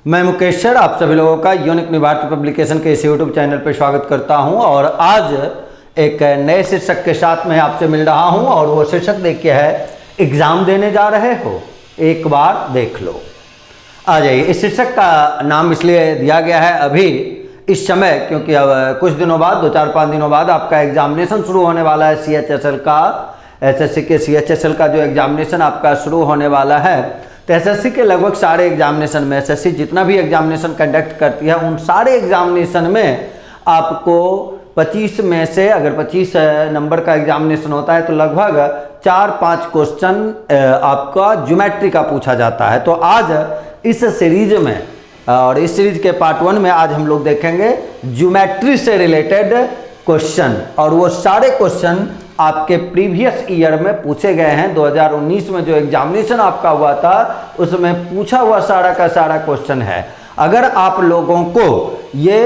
मैं मुकेश सर आप सभी लोगों का यूनिक न्यू भारत पब्लिकेशन के इस यूट्यूब चैनल पर स्वागत करता हूं और आज एक नए शीर्षक के साथ मैं आपसे मिल रहा हूं और वो शीर्षक देखिए है एग्ज़ाम देने जा रहे हो, एक बार देख लो। आ जाइए। इस शीर्षक का नाम इसलिए दिया गया है अभी इस समय क्योंकि अब कुछ दिनों बाद 2-4-5 दिनों बाद आपका एग्जामिनेशन शुरू होने वाला है। CHSL का SSC के CHSL का जो एग्जामिनेशन आपका शुरू होने वाला है, तो SSC के लगभग सारे एग्जामिनेशन में SSC जितना भी एग्जामिनेशन कंडक्ट करती है उन सारे एग्जामिनेशन में आपको 25 में से अगर 25 नंबर का एग्जामिनेशन होता है तो लगभग 4-5 क्वेश्चन आपका ज्योमेट्री का पूछा जाता है। तो आज इस सीरीज में और इस सीरीज के पार्ट 1 में आज हम लोग देखेंगे ज्योमेट्री से रिलेटेड क्वेश्चन और वो सारे क्वेश्चन आपके प्रीवियस ईयर में पूछे गए हैं। 2019 में जो एग्जामिनेशन आपका हुआ था उसमें पूछा हुआ सारा का सारा क्वेश्चन है। अगर आप लोगों को ये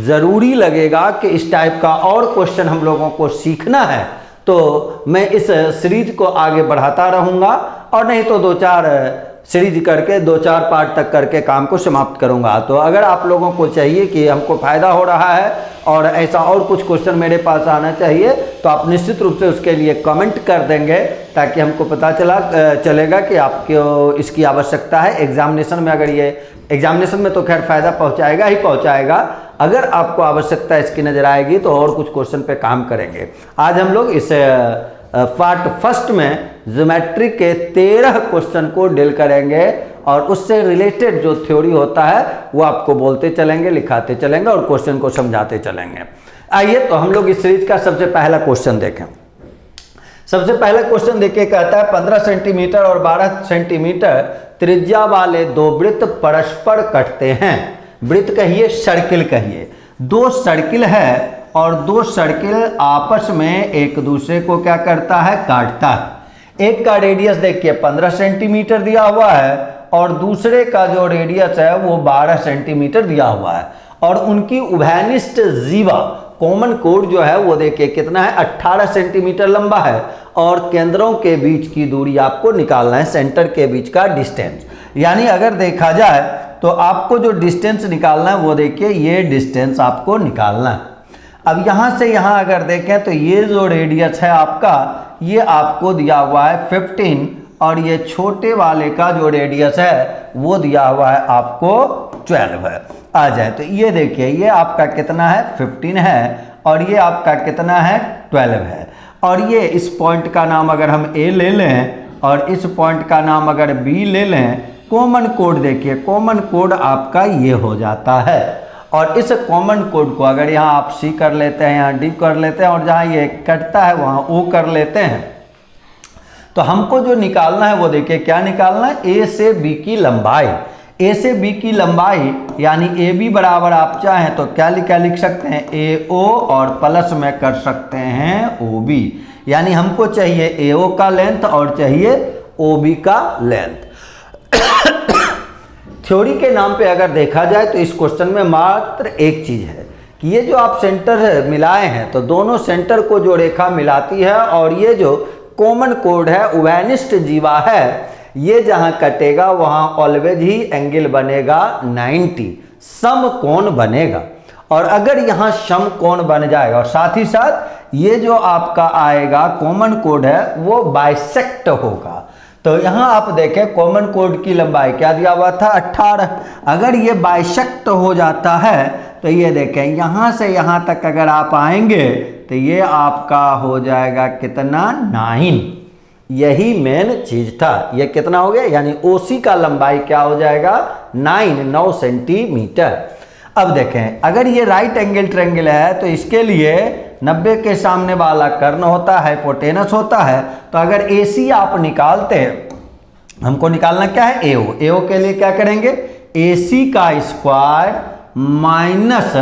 ज़रूरी लगेगा कि इस टाइप का और क्वेश्चन हम लोगों को सीखना है तो मैं इस सीरीज को आगे बढ़ाता रहूँगा और नहीं तो 2-4 सीरीज करके 2-4 पार्ट तक करके काम को समाप्त करूंगा। तो अगर आप लोगों को चाहिए कि हमको फ़ायदा हो रहा है और ऐसा और कुछ क्वेश्चन मेरे पास आना चाहिए तो आप निश्चित रूप से उसके लिए कमेंट कर देंगे ताकि हमको पता चलेगा कि आपको इसकी आवश्यकता है। एग्जामिनेशन में अगर ये एग्जामिनेशन में तो खैर फ़ायदा पहुँचाएगा ही पहुँचाएगा, अगर आपको आवश्यकता इसकी नज़र आएगी तो और कुछ क्वेश्चन पे काम करेंगे। आज हम लोग इस पार्ट फर्स्ट में ज्योमेट्री के 13 क्वेश्चन को डील करेंगे और उससे रिलेटेड जो थ्योरी होता है वो आपको बोलते चलेंगे, लिखाते चलेंगे और क्वेश्चन को समझाते चलेंगे। आइए तो हम लोग इस सीरीज का सबसे पहला क्वेश्चन देखें। सबसे पहला क्वेश्चन देखिए, कहता है 15 सेंटीमीटर और 12 सेंटीमीटर त्रिज्या वाले दो वृत्त परस्पर कटते हैं। वृत्त कहिए, सर्किल कहिए। दो सर्किल है और दो सर्किल आपस में एक दूसरे को क्या करता है, काटता है। एक का रेडियस देखिए 15 सेंटीमीटर दिया हुआ है और दूसरे का जो रेडियस है वो 12 सेंटीमीटर दिया हुआ है और उनकी उभयनिष्ठ जीवा कॉमन कोड जो है वो देखिए कितना है, 18 सेंटीमीटर लंबा है और केंद्रों के बीच की दूरी आपको निकालना है, सेंटर के बीच का डिस्टेंस। यानी अगर देखा जाए तो आपको जो डिस्टेंस निकालना है वो देखिए ये डिस्टेंस आपको निकालना है। अब यहाँ से यहाँ अगर देखें तो ये जो रेडियस है आपका ये आपको दिया हुआ है 15 और ये छोटे वाले का जो रेडियस है वो दिया हुआ है आपको 12 है। आ जाए तो ये देखिए ये आपका कितना है, 15 है और ये आपका कितना है, 12 है। और ये इस पॉइंट का नाम अगर हम A ले लें और इस पॉइंट का नाम अगर B ले लें, कॉमन कोड देखिए कॉमन कोड आपका ये हो जाता है और इस कॉमन कोड को अगर यहाँ आप C कर लेते हैं, यहाँ D कर लेते हैं और जहाँ ये कटता है वहाँ O कर लेते हैं तो हमको जो निकालना है वो देखिए क्या निकालना है, A से B की लंबाई। A से B की लंबाई यानी AB बराबर आप चाहें तो क्या लिख सकते हैं, AO और प्लस में कर सकते हैं OB। यानी हमको चाहिए AO का लेंथ और चाहिए OB का लेंथ। थ्योरी के नाम पे अगर देखा जाए तो इस क्वेश्चन में मात्र एक चीज़ है कि ये जो आप सेंटर मिलाए हैं तो दोनों सेंटर को जो रेखा मिलाती है और ये जो कॉमन कोड है उभयनिष्ठ जीवा है ये जहाँ कटेगा वहाँ ऑलवेज ही एंगल बनेगा 90, समकोण बनेगा। और अगर यहाँ समकोण बन जाएगा और साथ ही साथ ये जो आपका आएगा कॉमन कोड है वो बाइसेक्ट होगा। तो यहाँ आप देखें कॉमन कोड की लंबाई क्या दिया हुआ था, 18। अगर ये बाइसेक्ट हो जाता है तो ये देखें यहाँ से यहाँ तक अगर आप आएंगे तो ये आपका हो जाएगा कितना, 9। यही मेन चीज था। ये कितना हो गया, यानी OC का लंबाई क्या हो जाएगा, 9 सेंटीमीटर। अब देखें अगर ये राइट एंगल ट्रायंगल है तो इसके लिए 90 के सामने वाला कर्ण होता है, हाइपोटेनस होता है। तो अगर AC आप निकालते हैं, हमको निकालना क्या है, AO के लिए क्या करेंगे, AC का स्क्वायर माइनस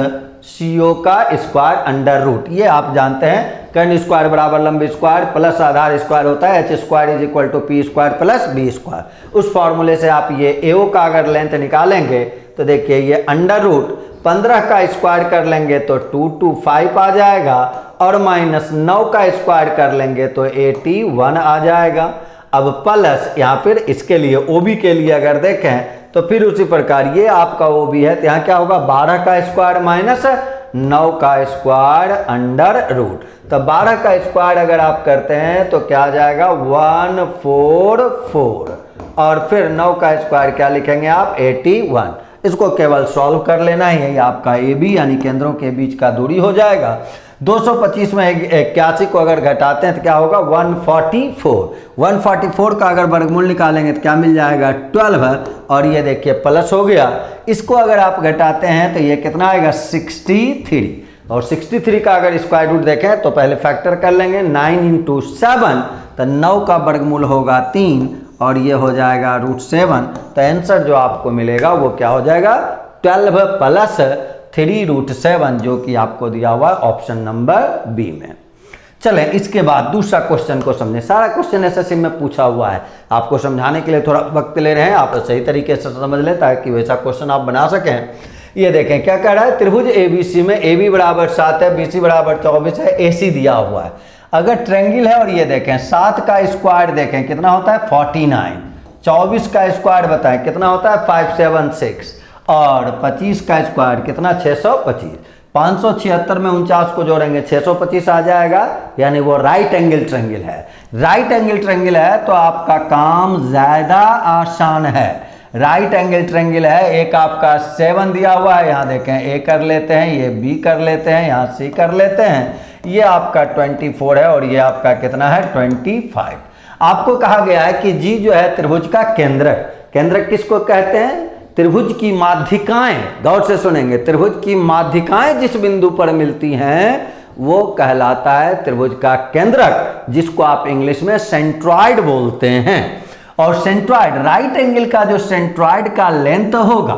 CO का स्क्वायर अंडर रूट। ये आप जानते हैं कर्ण स्क्वायर बराबर लंब स्क्वायर प्लस आधार स्क्वायर होता है, H square is equal to P square plus B square. उस फॉर्मूले से आप ये AO का अगर लेंथ निकालेंगे तो देखिए ये अंडर रूट 15 का स्क्वायर कर लेंगे तो 225 आ जाएगा और माइनस 9 का स्क्वायर कर लेंगे तो 81 आ जाएगा। अब प्लस यहाँ फिर इसके लिए OB के लिए अगर देखें तो फिर उसी प्रकार ये आपका OB है, तो यहाँ क्या होगा 12 का स्क्वायर माइनस 9 का स्क्वायर अंडर रूट। तो 12 का स्क्वायर अगर आप करते हैं तो क्या आ जाएगा 144 और फिर 9 का स्क्वायर क्या लिखेंगे आप 81। इसको केवल सॉल्व कर लेना है, यही आपका AB यानी केंद्रों के बीच का दूरी हो जाएगा। 225 में 81 को अगर घटाते हैं तो क्या होगा 144। 144 का अगर वर्गमूल निकालेंगे तो क्या मिल जाएगा 12 और ये देखिए प्लस हो गया। इसको अगर आप घटाते हैं तो ये कितना आएगा 63 और 63 का अगर स्क्वायर रूट देखें तो पहले फैक्टर कर लेंगे 9 × 7 तो 9 का वर्गमूल होगा 3 और ये हो जाएगा √7। तो आंसर जो आपको मिलेगा वो क्या हो जाएगा 12 प्लस 3√7 जो कि आपको दिया हुआ है ऑप्शन नंबर बी में। चलें इसके बाद दूसरा क्वेश्चन को समझें। सारा क्वेश्चन एसएससी में पूछा हुआ है, आपको समझाने के लिए थोड़ा वक्त ले रहे हैं, आप सही तरीके से समझ लें ताकि वैसा क्वेश्चन आप बना सकें। ये देखें क्या कह रहा है, त्रिभुज ABC में AB बराबर 7 है, BC बराबर 24 है, AC दिया हुआ है। अगर ट्रायंगल है और ये देखें 7 का स्क्वायर देखें कितना होता है 49, 24 का स्क्वायर बताएं कितना होता है 576 और 25 का स्क्वायर कितना 625। 576 में 49 को जोड़ेंगे 625 आ जाएगा, यानी वो राइट एंगल ट्रायंगल है। राइट एंगल ट्रायंगल है तो आपका काम ज़्यादा आसान है। राइट एंगल ट्रायंगल है, एक आपका 7 दिया हुआ है, यहाँ देखें A कर लेते हैं, ये B कर लेते हैं, यहाँ C कर लेते हैं, ये आपका 24 है और ये आपका कितना है 25। आपको कहा गया है कि G जो है त्रिभुज का केंद्रक। केंद्रक किसको कहते हैं, त्रिभुज की माध्यिकाएं, गौर से सुनेंगे, त्रिभुज की माध्यिकाएं जिस बिंदु पर मिलती हैं वो कहलाता है त्रिभुज का केंद्रक, जिसको आप इंग्लिश में सेंट्रॉइड बोलते हैं। और सेंट्रॉइड, राइट एंगल का जो सेंट्रॉइड का लेंथ होगा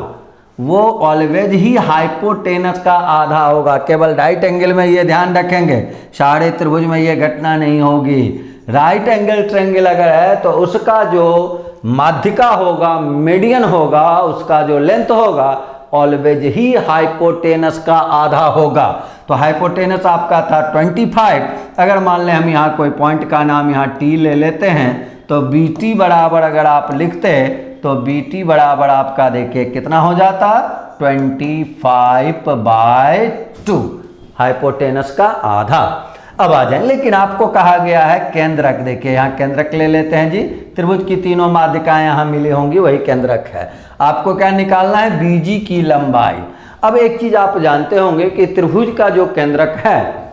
वो ऑलवेज ही हाइपोटेनस का आधा होगा। केवल राइट एंगल में ये ध्यान रखेंगे, सारे त्रिभुज में ये घटना नहीं होगी। राइट एंगल ट्रायंगल अगर है तो उसका जो माध्यिका होगा, मीडियन होगा, उसका जो लेंथ होगा ऑलवेज ही हाइपोटेनस का आधा होगा। तो हाइपोटेनस आपका था 25। अगर मान लें हम यहाँ कोई पॉइंट का नाम यहाँ T ले लेते हैं तो BT बराबर अगर आप लिखते तो BT बराबर आपका देखिए कितना हो जाता 25/2, हाइपोटेनस का आधा। अब आ जाए, लेकिन आपको कहा गया है केंद्रक। देखिए यहाँ केंद्रक ले लेते हैं जी, त्रिभुज की तीनों माध्यिकाएं यहाँ मिली होंगी, वही केंद्रक है। आपको क्या निकालना है BG की लंबाई। अब एक चीज आप जानते होंगे कि त्रिभुज का जो केंद्रक है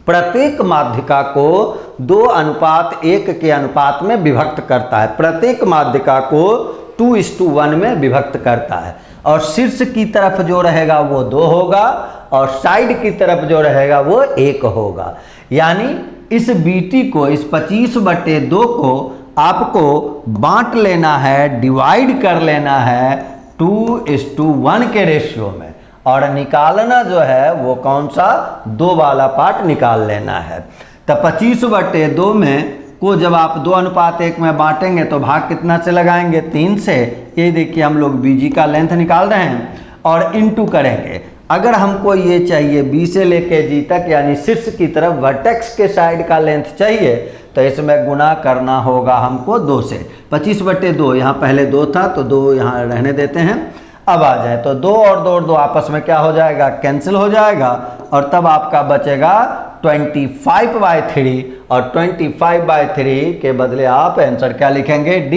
प्रत्येक माध्यिका को 2:1 के अनुपात में विभक्त करता है। प्रत्येक माध्यिका को 2:1 में विभक्त करता है और शीर्ष की तरफ जो रहेगा वो 2 होगा और साइड की तरफ जो रहेगा वो 1 होगा। यानी इस BT को, इस 25/2 को आपको बांट लेना है, डिवाइड कर लेना है 2:1 के रेशियो में और निकालना जो है वो कौन सा 2 वाला पार्ट निकाल लेना है। तो 25/2 में को जब आप 2:1 में बांटेंगे तो भाग कितना से लगाएंगे 3 से। ये देखिए हम लोग BG का लेंथ निकाल रहे हैं और इनटू करेंगे। अगर हमको ये चाहिए B से लेके G तक यानी शीर्ष की तरफ वर्टेक्स के साइड का लेंथ चाहिए तो इसमें गुना करना होगा हमको 2 से। 25/2 यहाँ पहले 2 था तो 2 यहाँ रहने देते हैं। अब आ जाए तो 2 और 2 आपस में क्या हो जाएगा कैंसिल हो जाएगा और तब आपका बचेगा 25/3 और 25/3 के बदले आप आंसर क्या लिखेंगे D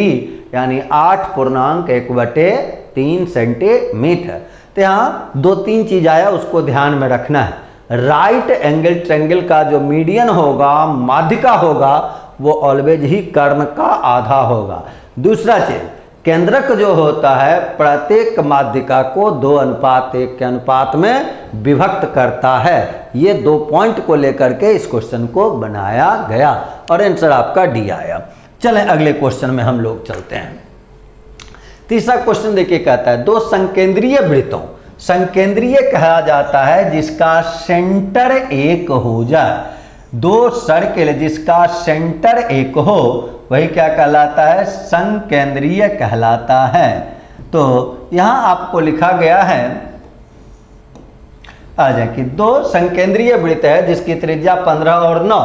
यानी 8.1/3 सेंटीमीटर। तो यहाँ 2-3 चीज आया उसको ध्यान में रखना है। राइट एंगल ट्रायंगल का जो मीडियन होगा, माध्यिका होगा, वो ऑलवेज ही कर्ण का आधा होगा। दूसरा चीज केंद्रक जो होता है प्रत्येक माध्यिका को 2:1 के अनुपात में विभक्त करता है। ये 2 पॉइंट को लेकर के इस क्वेश्चन को बनाया गया और आंसर आपका D आया। चलें अगले क्वेश्चन में हम लोग चलते हैं। तीसरा क्वेश्चन देखिए कहता है 2 संकेंद्रीय वृत्तों, संकेंद्रीय कहा जाता है जिसका सेंटर 1 हो जाए। 2 सर्किल जिसका सेंटर 1 हो वही क्या कहलाता है संकेंद्रीय कहलाता है। तो यहां आपको लिखा गया है आ जाए कि दो संकेंद्रीय वृत्त है जिसकी त्रिज्या 15 और 9,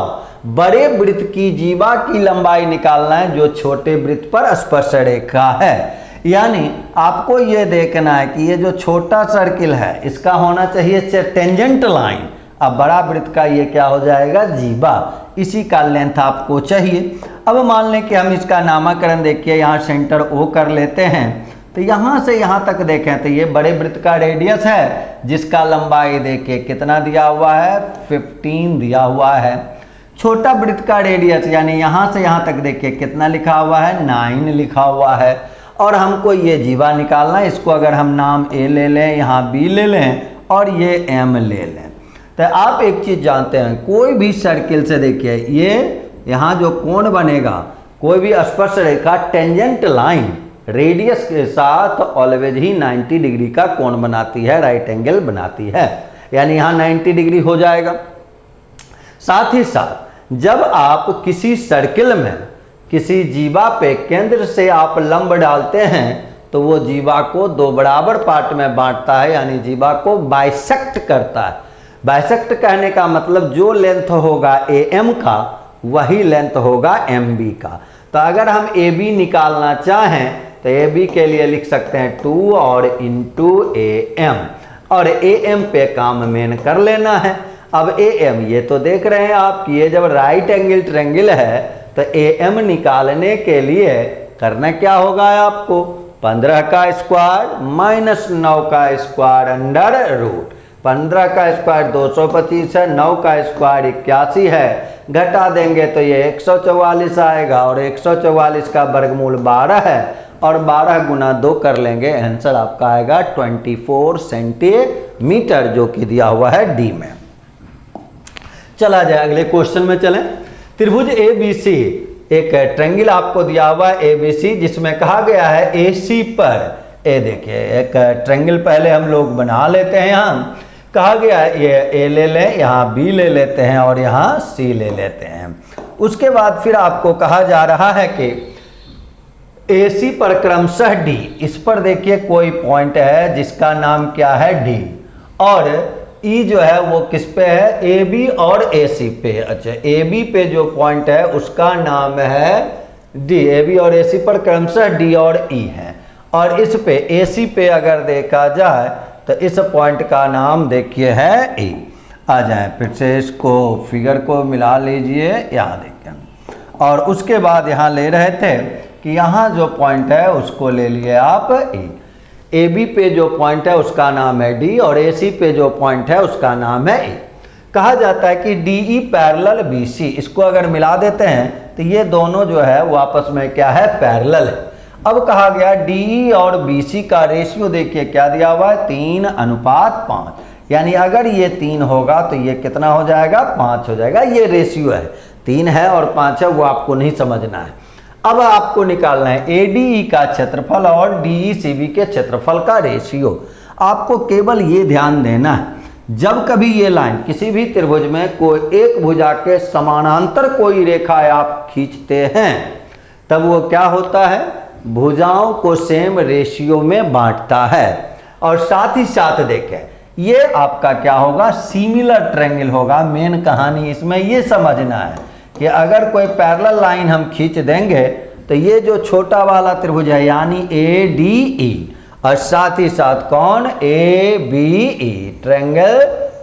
बड़े वृत्त की जीवा की लंबाई निकालना है जो छोटे वृत्त पर स्पर्श रेखा है। यानी आपको ये देखना है कि ये जो छोटा सर्किल है इसका होना चाहिए टेंजेंट लाइन, अब बड़ा वृत्त का ये क्या हो जाएगा, जीवा, इसी का लेंथ आपको चाहिए। अब मान लें कि हम इसका नामकरण देखिए यहाँ सेंटर ओ कर लेते हैं, तो यहाँ से यहाँ तक देखें तो ये बड़े वृत्त का रेडियस है जिसका लंबाई देखिए कितना दिया हुआ है, 15 दिया हुआ है। छोटा वृत्त का रेडियस यानी यहाँ से यहाँ तक देखिए कितना लिखा हुआ है, 9 लिखा हुआ है। और हमको ये जीवा निकालना है, इसको अगर हम नाम ए ले लें, यहाँ बी ले लें और ये एम ले लें, तो आप एक चीज़ जानते हैं, कोई भी सर्किल से देखिए ये यहाँ जो कोण बनेगा, कोई भी स्पर्श रेखा टेंजेंट लाइन रेडियस के साथ ऑलवेज ही 90 डिग्री का कोण बनाती है, राइट एंगल बनाती है, यानी यहाँ 90 डिग्री हो जाएगा। साथ ही साथ जब आप किसी सर्किल में किसी जीवा पे केंद्र से आप लंब डालते हैं तो वो जीवा को दो बराबर पार्ट में बांटता है, यानी जीवा को बाइसेक्ट करता है। बाइसेक्ट कहने का मतलब जो लेंथ होगा ए एम का वही लेंथ होगा एम बी का। तो अगर हम ए बी निकालना चाहें तो ए बी के लिए लिख सकते हैं 2 और इंटू ए एम, और ए एम पे काम मेन कर लेना है। अब ए एम ये तो देख रहे हैं आप कि ये जब राइट एंगल ट्रायंगल है तो ए एम निकालने के लिए करना क्या होगा आपको, 15 का स्क्वायर माइनस 9 का स्क्वायर अंडर रूट, 15 का स्क्वायर 225 है, 9 का स्क्वायर 81 है, घटा देंगे तो ये 144 आएगा, और 144 का वर्गमूल 12 है, और 12 गुना 2 कर लेंगे, आंसर आपका आएगा 24 सेंटीमीटर, जो कि दिया हुआ है डी में। चला जाए अगले क्वेश्चन में चलें। त्रिभुज ए बी सी, एक ट्रायंगल आपको दिया हुआ है ए बी सी, जिसमें कहा गया है ए सी पर, ए देखिए एक ट्रायंगल पहले हम लोग बना लेते हैं। यहाँ कहा गया है ये ए ले लें, यहाँ बी ले लेते हैं और यहाँ सी ले लेते हैं। उसके बाद फिर आपको कहा जा रहा है कि ए सी पर क्रमशः डी, इस पर देखिए कोई पॉइंट है जिसका नाम क्या है डी, और ई जो है वो किस पे है, ए बी और ए सी पे। अच्छा, ए बी पे जो पॉइंट है उसका नाम है डी, ए बी और ए सी पर क्रमशः डी और ई है, और इस पे ए सी पे अगर देखा जाए तो इस पॉइंट का नाम देखिए है ई। आ जाए फिर से इसको फिगर को मिला लीजिए, यहाँ देखिए, और उसके बाद यहाँ ले रहे थे कि यहाँ जो पॉइंट है उसको ले लिए आप ई, ए बी पे जो पॉइंट है उसका नाम है डी, और ए सी पे जो पॉइंट है उसका नाम है ए। कहा जाता है कि D E parallel B C, इसको अगर मिला देते हैं तो ये दोनों जो है वो आपस में क्या है, पैरेलल है। अब कहा गया डी ई और बी सी का रेशियो देखिए क्या दिया हुआ है, 3:5, यानी अगर ये 3 होगा तो ये कितना हो जाएगा, 5 हो जाएगा। ये रेशियो है, 3 है और 5 है, वो आपको नहीं समझना है। अब आपको निकालना है ए डी ई का क्षेत्रफल और डी ई सी बी के क्षेत्रफल का रेशियो। आपको केवल ये ध्यान देना है, जब कभी ये लाइन किसी भी त्रिभुज में कोई एक भुजा के समानांतर कोई रेखा आप खींचते हैं तब वो क्या होता है, भुजाओं को सेम रेशियो में बांटता है। और साथ ही साथ देखें ये आपका क्या होगा, सिमिलर ट्रायंगल होगा। मेन कहानी इसमें ये समझना है कि अगर कोई पैरेलल लाइन हम खींच देंगे तो ये जो छोटा वाला त्रिभुज है यानी ए डी ई, और साथ ही साथ कौन, A B E, triangle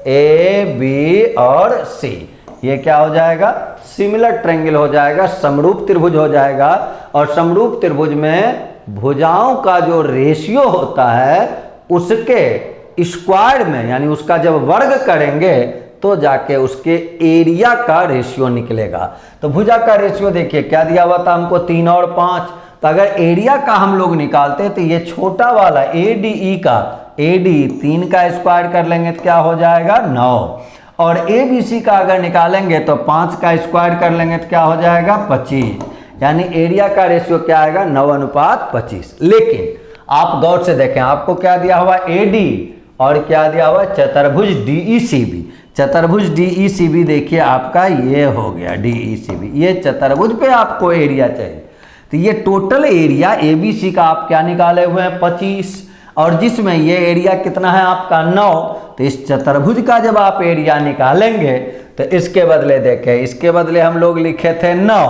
A B और सी, ये क्या हो जाएगा, सिमिलर ट्रायंगल हो जाएगा, समरूप त्रिभुज हो जाएगा। और समरूप त्रिभुज में भुजाओं का जो रेशियो होता है उसके स्क्वायर में, यानी उसका जब वर्ग करेंगे तो जाके उसके एरिया का रेशियो निकलेगा। तो भुजा का रेशियो देखिए क्या दिया हुआ था हमको, 3 और 5। तो अगर एरिया का हम लोग निकालते तो ये छोटा वाला ए डी ई का, ए डी 3 का स्क्वायर कर लेंगे तो क्या हो जाएगा, 9, और ए बी सी का अगर निकालेंगे तो 5 का स्क्वायर कर लेंगे तो क्या हो जाएगा, 25, यानी एरिया का रेशियो क्या आएगा, 9:25। लेकिन आप गौर से देखें, आपको क्या दिया हुआ, ए डी, और क्या दिया हुआ, चतुर्भुज डी ई सी बी। चतुर्भुज डी ई सी बी देखिए आपका ये हो गया डी ई सी बी, ये चतुर्भुज पे आपको एरिया चाहिए। तो ये total area A B C का आप क्या निकाले हुए हैं, 25। और जिसमें ये एरिया कितना है आपका 9, तो इस चतुर्भुज का जब आप एरिया निकालेंगे तो इसके बदले देखें, इसके बदले हम लोग लिखे थे 9,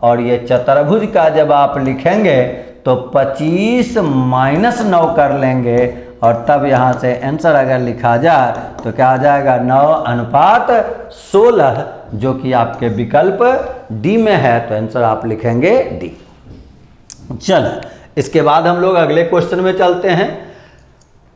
और ये चतुर्भुज का जब आप लिखेंगे तो 25 माइनस 9 कर लेंगे, और तब यहाँ से आंसर अगर लिखा जाए तो क्या आ जाएगा 9:16, जो कि आपके विकल्प डी में है, तो आंसर आप लिखेंगे डी। चल इसके बाद हम लोग अगले क्वेश्चन में चलते हैं।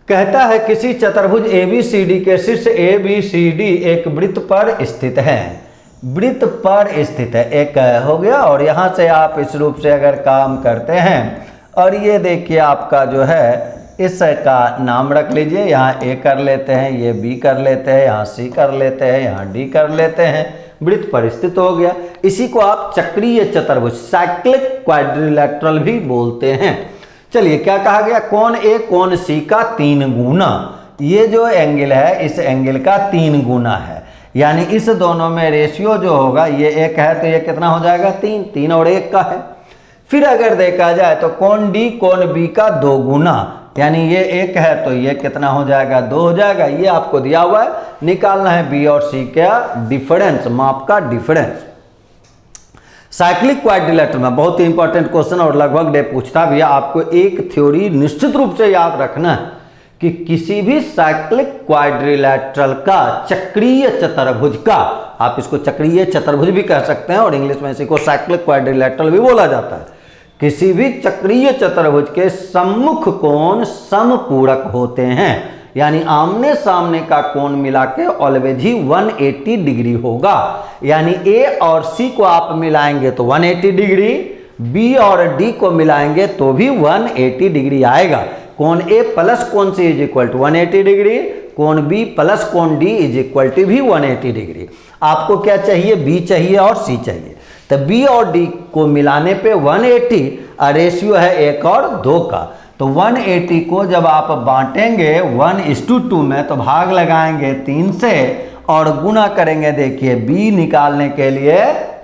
कहता है किसी चतुर्भुज ABCD के शीर्ष ABCD एक वृत्त पर स्थित है, वृत्त पर स्थित है, एक हो गया। और यहाँ से आप इस रूप से अगर काम करते हैं, और ये देखिए आपका जो है इसका नाम रख लीजिए, यहाँ A कर लेते हैं, ये B कर लेते हैं, यहाँ C कर लेते हैं, यहाँ D कर लेते हैं, वृत्त पर स्थित हो गया। इसी को आप चक्रीय चतुर्भुज साइक्लिक क्वाड्रिलेटरल भी बोलते हैं। चलिए क्या कहा गया, कोण A कोण C का 3 गुना, ये जो एंगल है इस एंगल का 3 गुना है, यानी इस दोनों में रेशियो जो होगा, ये 1 है तो ये कितना हो जाएगा 3, 3 और 1 का है। फिर अगर देखा जाए तो कोण D कोण B का 2 गुना, यानी ये 1 है तो ये कितना हो जाएगा 2 हो जाएगा। ये आपको दिया हुआ है, निकालना है B और C का डिफरेंस, माप का डिफरेंस। साइक्लिक क्वाड्रिलेटरल में बहुत ही इंपॉर्टेंट क्वेश्चन, और लगभग डे पूछता भी है। आपको एक थ्योरी निश्चित रूप से याद रखना है कि किसी भी साइक्लिक क्वाड्रिलेटरल का, चक्रीय चतुर्भुज का, आप इसको चक्रीय चतुर्भुज भी कह सकते हैं और इंग्लिश में इसी को साइक्लिक क्वाड्रिलेटरल भी बोला जाता है। किसी भी चक्रीय चतुर्भुज के सम्मुख कोण समपूरक होते हैं, यानी आमने सामने का कोण मिला के ऑलवेज ही 180 डिग्री होगा। यानी A और C को आप मिलाएंगे तो 180 डिग्री, B और D को मिलाएंगे तो भी 180 डिग्री आएगा। कोण A प्लस कोण C is equal to 180 degree, कोण B प्लस कोण D इज इक्वल टू भी 180 डिग्री। आपको क्या चाहिए, B चाहिए और C चाहिए, तो B और D को मिलाने पे 180, और रेशियो है 1 और 2 का। तो 180 को जब आप बांटेंगे 1:2 में, तो भाग लगाएंगे 3 से और गुना करेंगे। देखिए B निकालने के लिए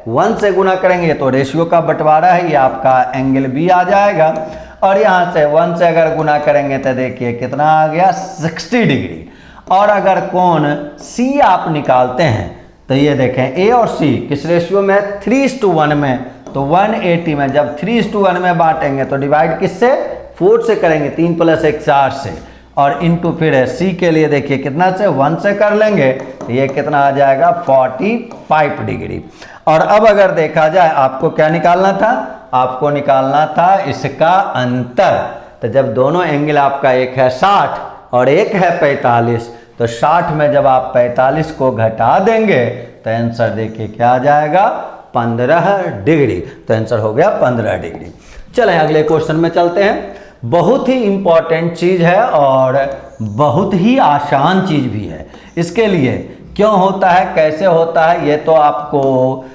1 से गुना करेंगे तो रेशियो का बंटवारा है, ये आपका एंगल B आ जाएगा। और यहाँ से 1 से अगर गुना करेंगे तो देखिए कितना आ गया 60 डिग्री। और अगर कोण C आप निकालते हैं तो ये देखें A और C किस रेशियो में, 3:1 में, तो 180 में जब 3:1 में बांटेंगे तो डिवाइड किससे, 4 से करेंगे, 3 + 1 4 से, और इनटू फिर C के लिए देखिए कितना से 1 से कर लेंगे तो ये कितना आ जाएगा 45 डिग्री। और अब अगर देखा जाए आपको क्या निकालना था, आपको निकालना था इसका अंतर। तो जब दोनों एंगल आपका एक है 60 और एक है 45, तो 60 में जब आप 45 को घटा देंगे तो आंसर देखिए क्या आ जाएगा 15 डिग्री। तो आंसर हो गया 15 डिग्री। चलें अगले क्वेश्चन में चलते हैं। बहुत ही इंपॉर्टेंट चीज़ है और बहुत ही आसान चीज़ भी है। इसके लिए क्यों होता है, कैसे होता है, ये तो आपको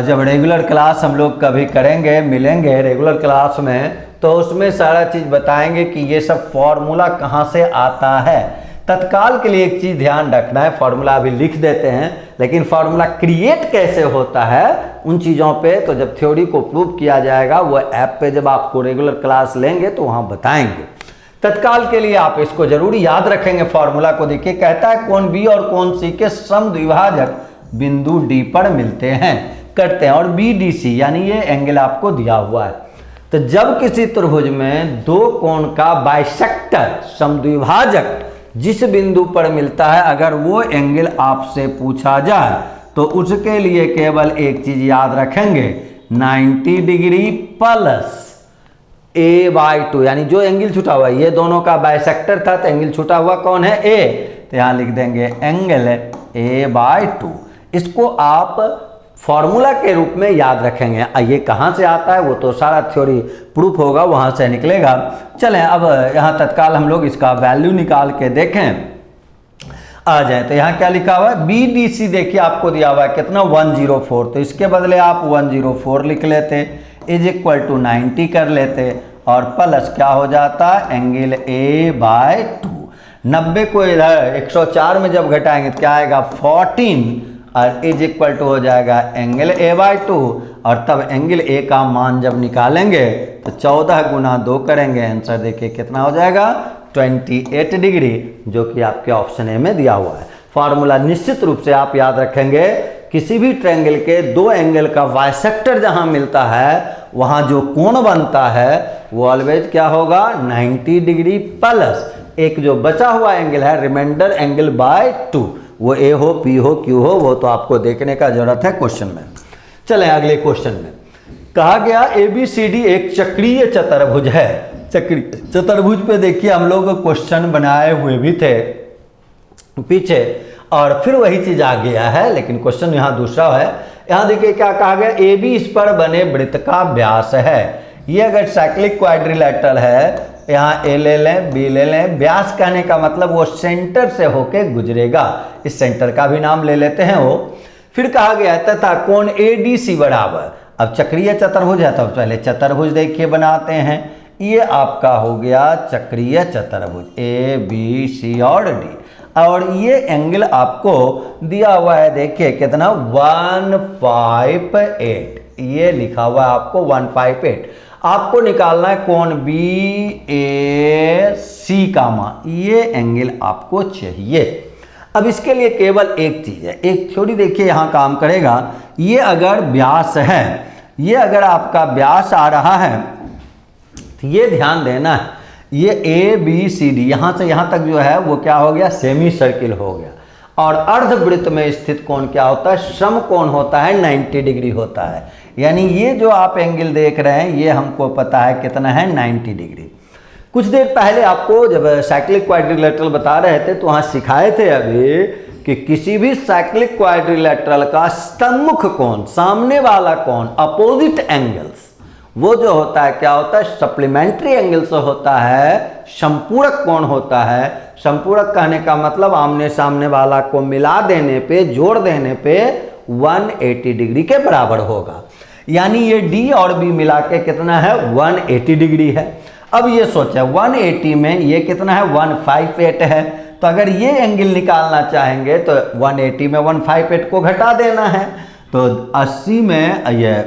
जब रेगुलर क्लास हम लोग कभी करेंगे, मिलेंगे रेगुलर क्लास में, तो उसमें सारा चीज़ बताएंगे कि ये सब फॉर्मूला कहाँ से आता है। तत्काल के लिए एक चीज़ ध्यान रखना है, फार्मूला अभी लिख देते हैं, लेकिन फार्मूला क्रिएट कैसे होता है उन चीज़ों पे तो जब थ्योरी को प्रूव किया जाएगा, वो ऐप पे जब आपको रेगुलर क्लास लेंगे तो वहाँ बताएंगे। तत्काल के लिए आप इसको जरूरी याद रखेंगे फार्मूला को। देखिए कहता है कोण B और कोण C के समद्विभाजक बिंदु D पर मिलते हैं, करते हैं, और BDC यानी ये एंगल आपको दिया हुआ है। तो जब किसी त्रिभुज में दो कोण का बाइसेक्टर समद्विभाजक जिस बिंदु पर मिलता है, अगर वो एंगल आपसे पूछा जाए तो उसके लिए केवल एक चीज याद रखेंगे, 90 डिग्री प्लस A/2, यानी जो एंगल छूटा हुआ है, ये दोनों का बाइसेक्टर था तो एंगल छूटा हुआ कौन है, A, तो यहां लिख देंगे एंगल A/2। इसको आप फॉर्मूला के रूप में याद रखेंगे। ये कहाँ से आता है वो तो सारा थ्योरी प्रूफ होगा, वहाँ से निकलेगा। चलें अब यहाँ तत्काल हम लोग इसका वैल्यू निकाल के देखें, आ जाए। तो यहाँ क्या लिखा हुआ है, BDC देखिए आपको दिया हुआ है कितना 104, तो इसके बदले आप 104 लिख लेते, इज इक्वल टू 90 कर लेते, और प्लस क्या हो जाता एंगल A/2। 90 को इधर 104 में जब घटाएंगे तो क्या आएगा 14, और इज इक्वल टू हो जाएगा एंगल A/2, और तब एंगल A का मान जब निकालेंगे तो 14 गुना 2 करेंगे, आंसर देखिए कितना हो जाएगा 28 डिग्री, जो कि आपके ऑप्शन ए में दिया हुआ है। फार्मूला निश्चित रूप से आप याद रखेंगे, किसी भी ट्रायंगल के दो एंगल का बाइसेक्टर जहां मिलता है वहां जो कोण बनता है वो ऑलवेज क्या होगा, 90 डिग्री प्लस एक जो बचा हुआ एंगल है रिमाइंडर एंगल बाय 2, वो ए हो, पी हो, क्यू हो, वो तो आपको देखने का जरूरत है क्वेश्चन में। चलें अगले क्वेश्चन में। कहा गया ABCD एक चक्रीय चतुर्भुज है। चक्रीय चतुर्भुज पे देखिए हम लोग क्वेश्चन बनाए हुए भी थे पीछे, और फिर वही चीज आ गया है, लेकिन क्वेश्चन यहाँ दूसरा है। यहाँ देखिए क्या कहा गया, AB इस पर बने वृत्त का व्यास है। ये अगर साइक्लिक क्वाड्रिलेटरल है, यहाँ A ले लें, B ले लें, व्यास कहने का मतलब वो सेंटर से होके गुजरेगा, इस सेंटर का भी नाम ले लेते हैं वो। फिर कहा गया तथा कोण ADC बराबर, अब चक्रीय चतुर्भुज है तो पहले चतुर्भुज देखिए बनाते हैं। ये आपका हो गया चक्रीय चतुर्भुज ABC और D, और ये एंगल आपको दिया हुआ है देखिए कितना, 158, ये लिखा हुआ है आपको 158। आपको निकालना है कोण BAC का मान, ये एंगल आपको चाहिए। अब इसके लिए केवल एक चीज है, एक थ्योरी देखिए यहाँ काम करेगा। ये अगर व्यास है, ये अगर आपका व्यास आ रहा है तो ये ध्यान देना है, ये ABCD यहाँ से यहाँ तक जो है वो क्या हो गया, सेमी सर्किल हो गया। और अर्धवृत्त में स्थित कोण क्या होता है, समकोण होता है, 90 डिग्री होता है। यानी ये जो आप एंगल देख रहे हैं ये हमको पता है कितना है, 90 डिग्री। कुछ देर पहले आपको जब साइक्लिक क्वाड्रिलेटरल बता रहे थे तो वहाँ सिखाए थे अभी कि किसी भी साइक्लिक क्वाड्रिलेटरल का सम्मुख कोण, सामने वाला कोण, अपोजिट एंगल्स, वो जो होता है क्या होता है, सप्लीमेंट्री एंगल से होता है, संपूरक कोण होता है। संपूरक कहने का मतलब आमने सामने वाला को मिला देने पे, जोड़ देने पे 180 डिग्री के बराबर होगा। यानी ये D और B मिला के कितना है, 180 डिग्री है। अब ये सोचा 180 में ये कितना है, 158 है। तो अगर ये एंगल निकालना चाहेंगे तो 180 में 158 को घटा देना है। तो 80 में ये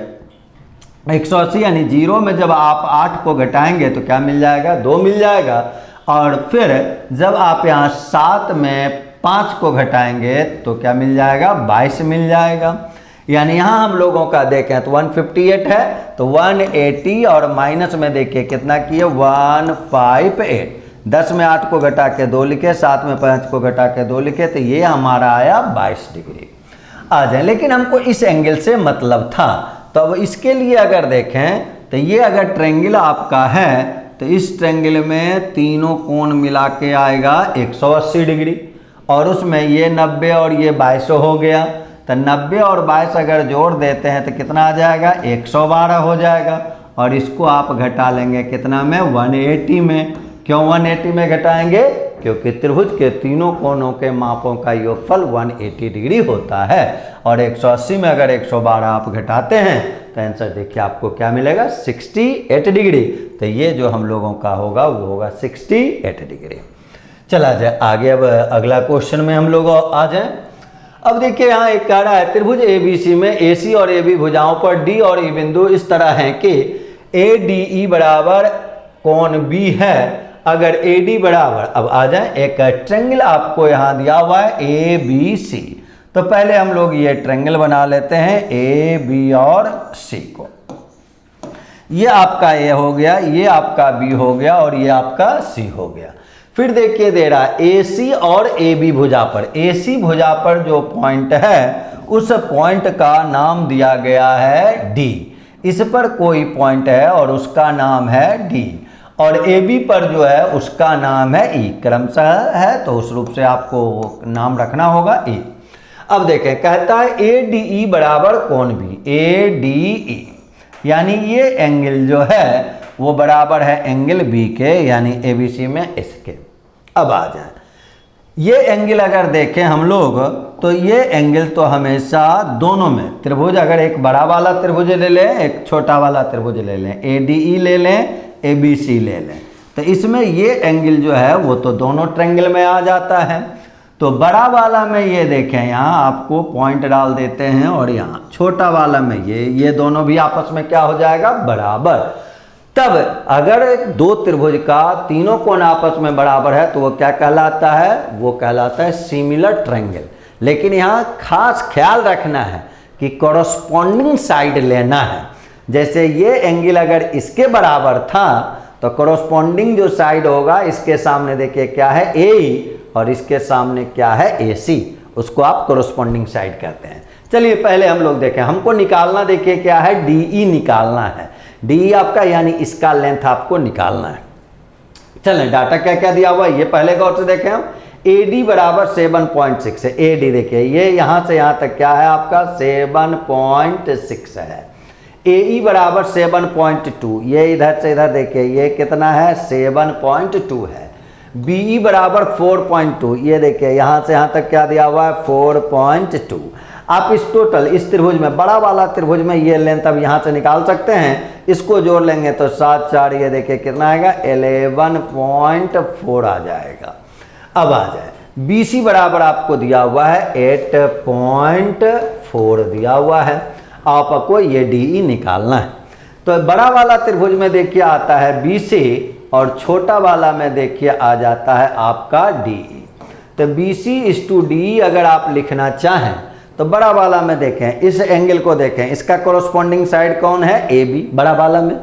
180 यानी 0 में जब आप 8 को घटाएंगे तो क्या मिल जाएगा, 2 मिल जाएगा। और फिर जब आप यहाँ 7 में 5 को घटाएंगे तो क्या मिल जाएगा, 22 मिल जाएगा। यानी यहाँ हम लोगों का देखें तो 158 है तो 180 और माइनस में देखिए कितना किए, 158। 10 में 8 को घटा के 2 लिखे, 7 में 5 को घटा के 2 लिखे, तो ये हमारा आया 22 डिग्री आ जाए। लेकिन हमको इस एंगल से मतलब था, तो अब इसके लिए अगर देखें तो ये अगर ट्रायंगल आपका है तो इस ट्रायंगल में तीनों कोण मिला के आएगा 180 डिग्री, और उसमें ये 90 और ये 22 हो गया। तो 90 और 22 अगर जोड़ देते हैं तो कितना आ जाएगा, 112 हो जाएगा। और इसको आप घटा लेंगे कितना में, 180 में। क्यों 180 में घटाएंगे, क्योंकि त्रिभुज के तीनों कोणों के मापों का योगफल 180 डिग्री होता है। और 180 में अगर 112 आप घटाते हैं तो आंसर देखिए आपको क्या मिलेगा, 68 डिग्री। तो ये जो हम लोगों का होगा वो होगा 68 डिग्री। चला जाए आगे, अब अगला क्वेश्चन में हम लोग आ जाए। अब देखिए यहाँ एक कह रहा है त्रिभुज ABC में AC और AB भुजाओं पर D और E बिंदु इस तरह हैं कि ADE बराबर कोण B है। अगर AD बराबर, अब आ जाए, एक ट्रायंगल आपको यहाँ दिया हुआ है ABC। तो पहले हम लोग ये ट्रायंगल बना लेते हैं AB और C को। ये आपका A हो गया, ये आपका B हो गया और ये आपका C हो गया। फिर देखिए दे रहा है AC और AB भुजा पर, AC भुजा पर जो पॉइंट है उस पॉइंट का नाम दिया गया है D। इस पर कोई पॉइंट है और उसका नाम है D, और AB पर जो है उसका नाम है E। क्रमशः है तो उस रूप से आपको नाम रखना होगा E। अब देखें कहता है ADE बराबर कोण B, ADE यानी ये एंगल जो है वो बराबर है एंगल B के, यानी ABC में इसके। अब आ जाए, ये एंगल अगर देखें हम लोग तो ये एंगल तो हमेशा दोनों में, त्रिभुज अगर एक बड़ा वाला त्रिभुज ले लें, एक छोटा वाला त्रिभुज ले लें, ADE ले लें, ABC ले लें, तो इसमें ये एंगल जो है वो तो दोनों ट्रायंगल में आ जाता है। तो बड़ा वाला में ये देखें यहाँ आपको पॉइंट डाल देते हैं, और यहाँ छोटा वाला में ये दोनों भी आपस में क्या हो जाएगा, बराबर। तब अगर दो त्रिभुज का तीनों कोण आपस में बराबर है तो वो क्या कहलाता है, वो कहलाता है सिमिलर ट्रायंगल। लेकिन यहाँ खास ख्याल रखना है कि कॉरस्पॉन्डिंग साइड लेना है। जैसे ये एंगल अगर इसके बराबर था तो कॉरस्पॉन्डिंग जो साइड होगा इसके सामने देखिए क्या है ए और इसके सामने क्या है AC, उसको आप कॉरस्पॉन्डिंग साइड कहते हैं। चलिए पहले हम लोग देखें, हमको निकालना देखिए क्या है, DE निकालना है। DE आपका यानी इसका लेंथ आपको निकालना है। चलें डाटा क्या क्या दिया हुआ है ये पहले गौर से देखें हम। AD बराबर 7.6 है। AD देखिए ये यहाँ से यहाँ तक क्या है आपका 7.6 है। AE बराबर 7.2, ये इधर से इधर देखिए ये कितना है 7.2 है। BE बराबर 4.2, ये देखिए यहाँ से यहाँ तक क्या दिया हुआ है 4.2। आप इस टोटल इस त्रिभुज में बड़ा वाला त्रिभुज में ये लेंथ अब यहाँ से निकाल सकते हैं, इसको जोड़ लेंगे तो 7 4 ये देखिए कितना आएगा 11.4 आ जाएगा। अब आ जाए BC बराबर आपको दिया हुआ है 8.4 दिया हुआ है। आपको ये DE निकालना है। तो बड़ा वाला त्रिभुज में देखिए आता है BC और छोटा वाला में देखिए आ जाता है आपका DE। तो BC इस टू DE अगर आप लिखना चाहें तो बड़ा वाला में देखें, इस एंगल को देखें, इसका कॉरस्पॉन्डिंग साइड कौन है AB बड़ा वाला में,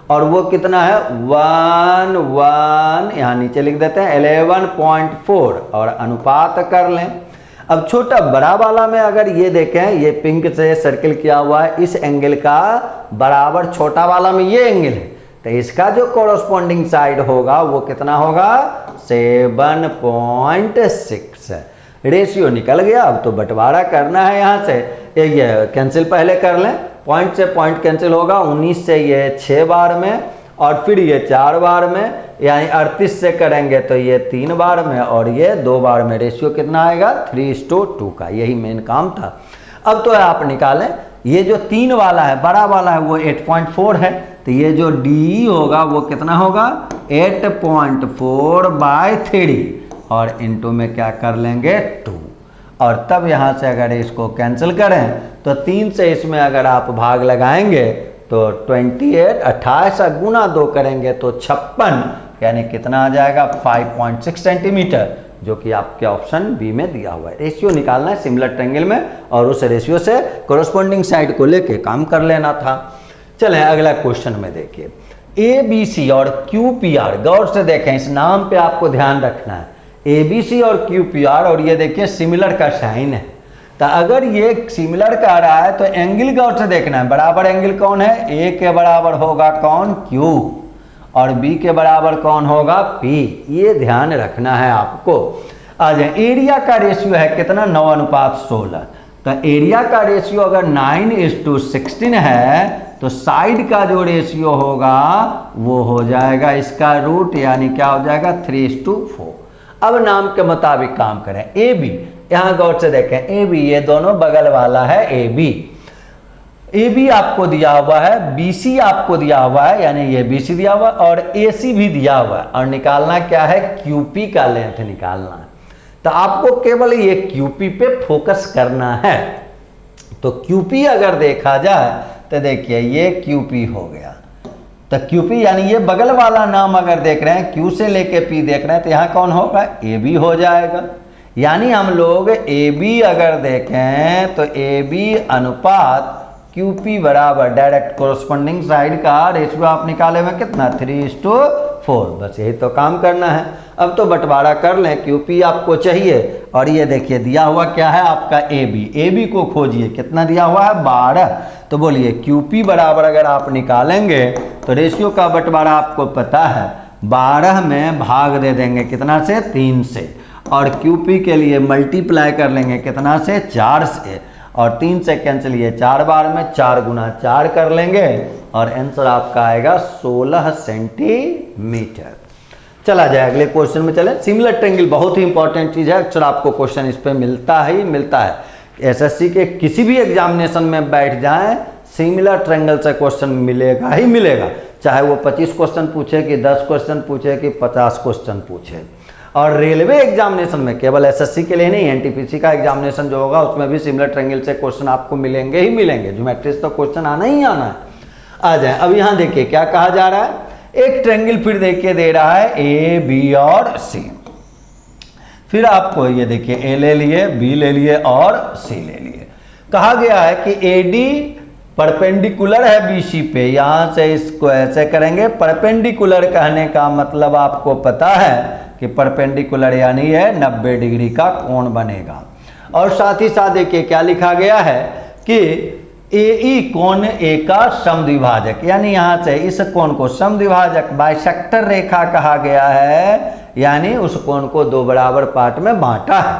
और वो कितना है 1 यहाँ नीचे लिख देते हैं 11.4 और अनुपात कर लें। अब छोटा बड़ा वाला में अगर ये देखें, ये पिंक से सर्किल किया हुआ है, इस एंगल का बराबर छोटा वाला में ये एंगल है, तो इसका जो कॉरस्पॉन्डिंग साइड होगा वो कितना होगा 7.6। रेशियो निकल गया। अब तो बंटवारा करना है, यहाँ से ये कैंसिल पहले कर लें, पॉइंट से पॉइंट कैंसिल होगा, 19 से ये 6 बार में और फिर ये 4 बार में, यानी 38 से करेंगे तो ये 3 बार में और ये 2 बार में। रेशियो कितना आएगा 3:2 का, यही मेन काम था। अब तो आप निकालें, ये जो 3 वाला है बड़ा वाला है वो 8.4 है, तो ये जो DE होगा वो कितना होगा 8.4/3 और इनटू में क्या कर लेंगे 2। और तब यहाँ से अगर इसको कैंसिल करें तो 3 से इसमें अगर आप भाग लगाएंगे तो 28 28 गुना 2 करेंगे तो 56, यानी कितना आ जाएगा 5.6 सेंटीमीटर, जो कि आपके ऑप्शन बी में दिया हुआ है। रेशियो निकालना है सिमिलर ट्रायंगल में और उस रेशियो से कॉरस्पॉन्डिंग साइड को लेके काम कर लेना था। चलें अगला क्वेश्चन में देखिए, ABC और QPR, गौर से देखें, इस नाम पे आपको ध्यान रखना है। ABC और QPR और ये देखिए सिमिलर का साइन है, तो अगर ये सिमिलर का रहा है तो एंगल गौर से देखना है। बराबर एंगल कौन है, A के बराबर होगा कौन Q और B के बराबर कौन होगा P, ये ध्यान रखना है आपको। आ जाए, एरिया का रेशियो है कितना 9:16, तो एरिया का रेशियो अगर 9:16 है तो साइड का जो रेशियो होगा वो हो जाएगा इसका रूट, यानी क्या हो जाएगा 3:4। अब नाम के मुताबिक काम करें। AB, यहाँ गौर से देखें AB, ये दोनों बगल वाला है AB आपको दिया हुआ है, BC आपको दिया हुआ है, यानी ये BC दिया हुआ है और AC भी दिया हुआ है, और निकालना क्या है QP का लेंथ निकालना है। तो आपको केवल ये QP पे फोकस करना है। तो QP अगर देखा जाए तो देखिए ये QP हो गया, तो QP यानी ये बगल वाला नाम अगर देख रहे हैं Q से लेके P देख रहे हैं तो यहाँ कौन होगा AB हो जाएगा। यानी हम लोग AB अगर देखें तो AB अनुपात QP बराबर डायरेक्ट कॉरस्पॉन्डिंग साइड का रेशियो आप निकाले हुए कितना 3:4, बस यही तो काम करना है। अब तो बंटवारा कर लें, QP आपको चाहिए और ये देखिए दिया हुआ क्या है आपका AB को खोजिए, कितना दिया हुआ है 12। तो बोलिए QP बराबर अगर आप निकालेंगे तो रेशियो का बंटवारा आपको पता है 12 में भाग दे देंगे कितना से 3 से, और QP के लिए मल्टीप्लाई कर लेंगे कितना से 4 से, और 3 से कैंसिल, ये 4 बार में 4 गुना 4 कर लेंगे और आंसर आपका आएगा 16 सेंटीमीटर। चला जाए अगले क्वेश्चन में चले। सिमिलर ट्रायंगल बहुत ही इंपॉर्टेंट चीज़ है, अक्सर आपको क्वेश्चन इस पे मिलता ही मिलता है। SSC के किसी भी एग्जामिनेशन में बैठ जाएं, सिमिलर ट्रायंगल से क्वेश्चन मिलेगा ही मिलेगा, चाहे वो 25 क्वेश्चन पूछे कि 10 क्वेश्चन पूछे कि 50 क्वेश्चन पूछे। और रेलवे एग्जामिनेशन में केवल SSC के लिए नहीं, NTPC का एग्जामिनेशन जो होगा उसमें भी सिमिलर ट्रायंगल से क्वेश्चन आपको मिलेंगे ही मिलेंगे। ज्योमेट्री से तो क्वेश्चन आना ही आना है। आ जाए, अब यहाँ देखिए क्या कहा जा रहा है, एक ट्रायंगल फिर देखिए दे रहा है ए बी और सी। फिर आपको ये देखिए ए ले लिए, बी ले लिए और सी ले लिए। कहा गया है कि ए डी परपेंडिकुलर है बीसी पे, यहां से इसको ऐसे करेंगे। परपेंडिकुलर कहने का मतलब आपको पता है कि परपेंडिकुलर यानी है 90 डिग्री का कोण बनेगा। और साथ ही साथ देखिए क्या लिखा गया है कि ए कोण ए का समद्विभाजक, यानी यहां से इस कोण को समद्विभाजक बाइसेक्टर रेखा कहा गया है, यानी उस कोण को दो बराबर पार्ट में बांटा है।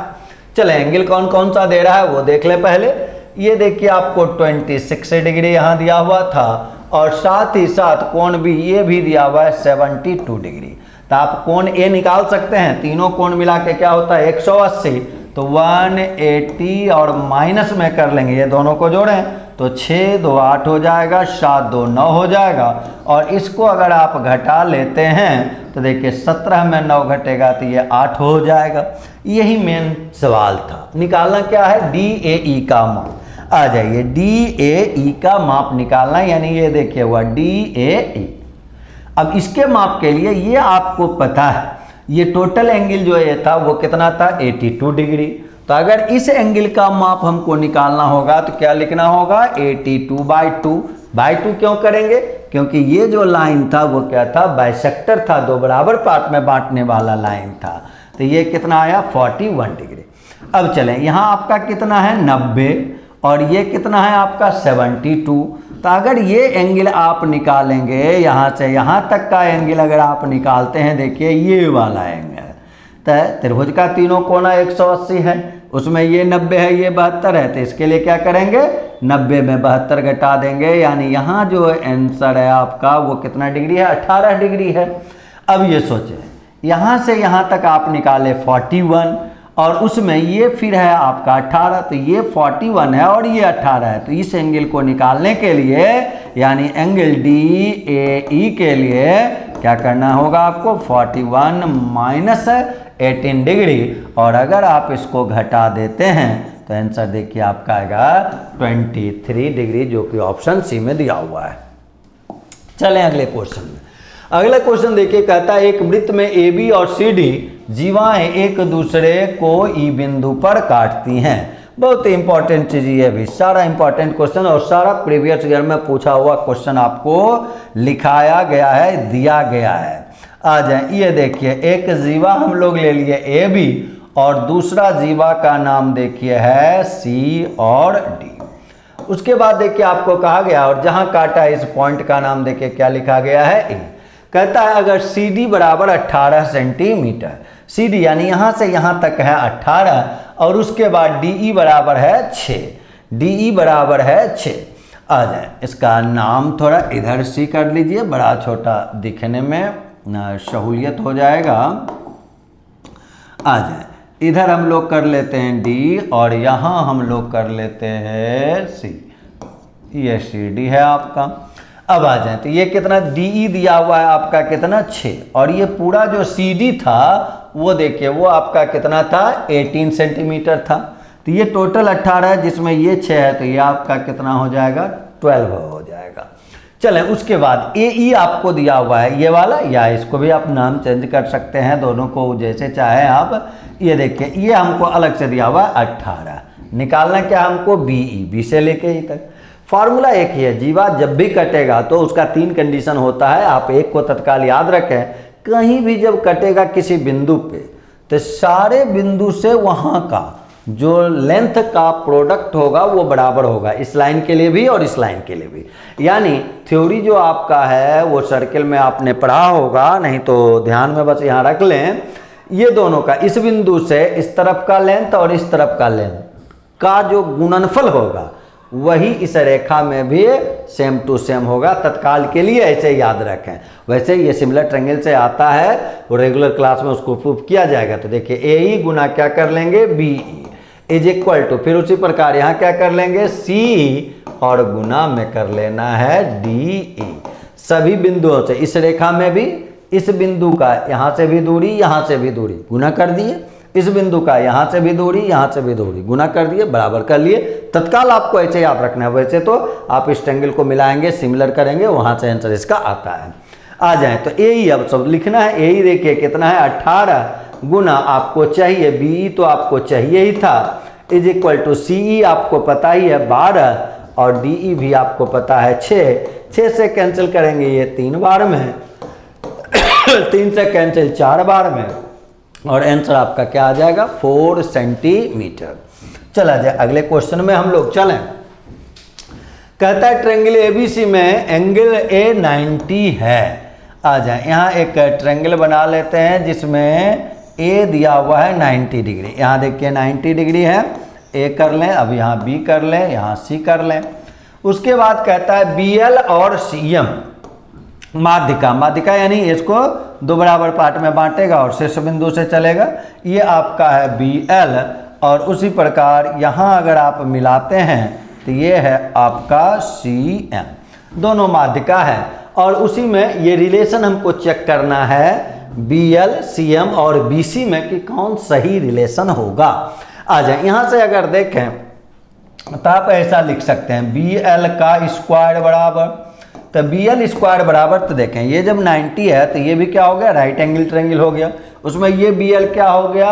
चले एंगल कौन कौन सा दे रहा है वो देख ले पहले। ये देखिए आपको 26 डिग्री यहाँ दिया हुआ था और साथ ही साथ कोण भी ये भी दिया हुआ है 72 डिग्री। तो आप कोण ए निकाल सकते हैं, तीनों कोण मिला के क्या होता है 180, तो 180 और माइनस में कर लेंगे, ये दोनों को जोड़ें तो 6 2 8 हो जाएगा, 7 2 9 हो जाएगा। और इसको अगर आप घटा लेते हैं तो देखिए 17 में 9 घटेगा तो ये 8 हो जाएगा। यही मेन सवाल था, निकालना क्या है डी ए ई का माप। आ जाइए डी ए ई का माप निकालना, यानी ये देखिए हुआ डी ए ई। अब इसके माप के लिए ये आपको पता है ये टोटल एंगल जो ये था वो कितना था 82 डिग्री। तो अगर इस एंगल का माप हमको निकालना होगा तो क्या लिखना होगा 82/2 क्यों करेंगे, क्योंकि ये जो लाइन था वो क्या था बाइसेक्टर था, दो बराबर पार्ट में बांटने वाला लाइन था। तो ये कितना आया 41 डिग्री। अब चलें यहाँ आपका कितना है 90 और ये कितना है आपका 72। तो अगर ये एंगल आप निकालेंगे यहाँ से यहाँ तक का एंगल अगर आप निकालते हैं, देखिए ये वाला एंगल, तो त्रिभुज का तीनों कोना 180 है, उसमें ये 90 है ये 72 है, तो इसके लिए क्या करेंगे 90 में 72 घटा देंगे, यानी यहाँ जो आंसर है आपका वो कितना डिग्री है 18 डिग्री है। अब ये सोचें यहाँ से यहाँ तक आप निकाले 41 और उसमें ये फिर है आपका 18, तो ये 41 है और ये 18 है। तो इस एंगल को निकालने के लिए यानी एंगल डी ए ई के लिए क्या करना होगा आपको 41 माइनस 18 डिग्री, और अगर आप इसको घटा देते हैं तो आंसर देखिए आपका आएगा 23 डिग्री, जो कि ऑप्शन सी में दिया हुआ है। चलें अगले क्वेश्चन में। अगला क्वेश्चन देखिए, कहता है एक वृत्त में ए बी और सी डी जीवाएं एक दूसरे को ई बिंदु पर काटती हैं। बहुत इंपॉर्टेंट चीज ये भी, सारा इंपॉर्टेंट क्वेश्चन और सारा प्रीवियस ईयर में पूछा हुआ क्वेश्चन आपको लिखाया गया है, दिया गया है। आ जाए ये देखिए, एक जीवा हम लोग ले लिए ए बी और दूसरा जीवा का नाम देखिए है सी और डी। उसके बाद देखिए आपको कहा गया और जहां काटा है इस पॉइंट का नाम देखिए क्या लिखा गया है ए। कहता है अगर सी डी बराबर 18 सेंटीमीटर, सी डी यानी यहाँ से यहाँ तक है 18 और उसके बाद डी ई बराबर है 6, डी ई बराबर है 6। आ जाए इसका नाम थोड़ा इधर सी कर लीजिए, बड़ा छोटा दिखने में सहूलियत हो जाएगा। आ जाए इधर हम लोग कर लेते हैं डी और यहाँ हम लोग कर लेते हैं सी, ये सी डी है आपका। अब आ जाए तो ये कितना डी ई दिया हुआ है आपका कितना 6 और ये पूरा जो सी डी था वो देखिए वो आपका कितना था 18 सेंटीमीटर था। तो ये टोटल 18 है जिसमें ये 6 है, तो ये आपका कितना हो जाएगा 12 हो जाएगा। चलें उसके बाद ए ई आपको दिया हुआ है ये वाला, या इसको भी आप नाम चेंज कर सकते हैं, दोनों को जैसे चाहे आप। ये देखिए ये हमको अलग से दिया हुआ है 18, निकालना क्या हमको बी ई, बी से लेके ई तक। फार्मूला एक ही है, जीवा जब भी कटेगा तो उसका 3 कंडीशन होता है, आप एक को तत्काल याद रखें। कहीं भी जब कटेगा किसी बिंदु पे तो सारे बिंदु से वहाँ का जो लेंथ का प्रोडक्ट होगा वो बराबर होगा, इस लाइन के लिए भी और इस लाइन के लिए भी। यानी थ्योरी जो आपका है वो सर्किल में आपने पढ़ा होगा, नहीं तो ध्यान में बस यहाँ रख लें। ये दोनों का इस बिंदु से इस तरफ का लेंथ और इस तरफ का लेंथ का जो गुणनफल होगा वही इस रेखा में भी सेम टू सेम होगा। तत्काल के लिए ऐसे याद रखें, वैसे ये सिमिलर ट्रायंगल से आता है, वो रेगुलर क्लास में उसको प्रूफ किया जाएगा। तो देखिए ए ई गुना क्या कर लेंगे B E is equal to, फिर उसी प्रकार यहाँ क्या कर लेंगे सी ई और गुना में कर लेना है डी ई। सभी बिंदुओं से इस रेखा में भी इस बिंदु का यहाँ से भी दूरी यहाँ से भी दूरी गुना कर दिए, इस बिंदु का यहाँ से भी दूरी यहाँ से भी दूरी गुना कर दिए, बराबर कर लिए। तत्काल आपको ऐसे याद रखना है, वैसे तो आप इस ट्रायंगल को मिलाएंगे सिमिलर करेंगे वहाँ से आंसर इसका आता है। आ जाए तो ए ही अब सब लिखना है। ए ही देखिए कितना है 18 गुना आपको चाहिए बी तो आपको चाहिए ही था इज इक्वल टू सी आपको पता ही है 12 और डी भी आपको पता है 6 से कैंसिल करेंगे ये 3 बार में 3 से कैंसिल 4 बार में और आंसर आपका क्या आ जाएगा 4 सेंटीमीटर। चला जाए अगले क्वेश्चन में हम लोग चलें। कहता है ट्रायंगल एबीसी में एंगल ए 90 है। आ जाए यहाँ एक ट्रायंगल बना लेते हैं जिसमें ए दिया हुआ है 90 डिग्री। यहाँ देखिए 90 डिग्री है, ए कर लें, अब यहाँ बी कर लें, यहाँ सी कर लें। उसके बाद कहता है बी एल और सी एम माध्यिका यानी इसको 2 बराबर पार्ट में बांटेगा और शीर्ष बिंदु से चलेगा। ये आपका है बी एल और उसी प्रकार यहाँ अगर आप मिलाते हैं तो ये है आपका सी एम, दोनों माध्यिका है और उसी में ये रिलेशन हमको चेक करना है बी एल सी एम और बी सी में कि कौन सही रिलेशन होगा। आ जाए यहाँ से अगर देखें तो आप ऐसा लिख सकते हैं बी एल का स्क्वायर बराबर, तो बी एल स्क्वायर बराबर, तो देखें ये जब 90 है तो ये भी क्या हो गया राइट एंगल ट्रायंगल हो गया, उसमें ये बी एल क्या हो गया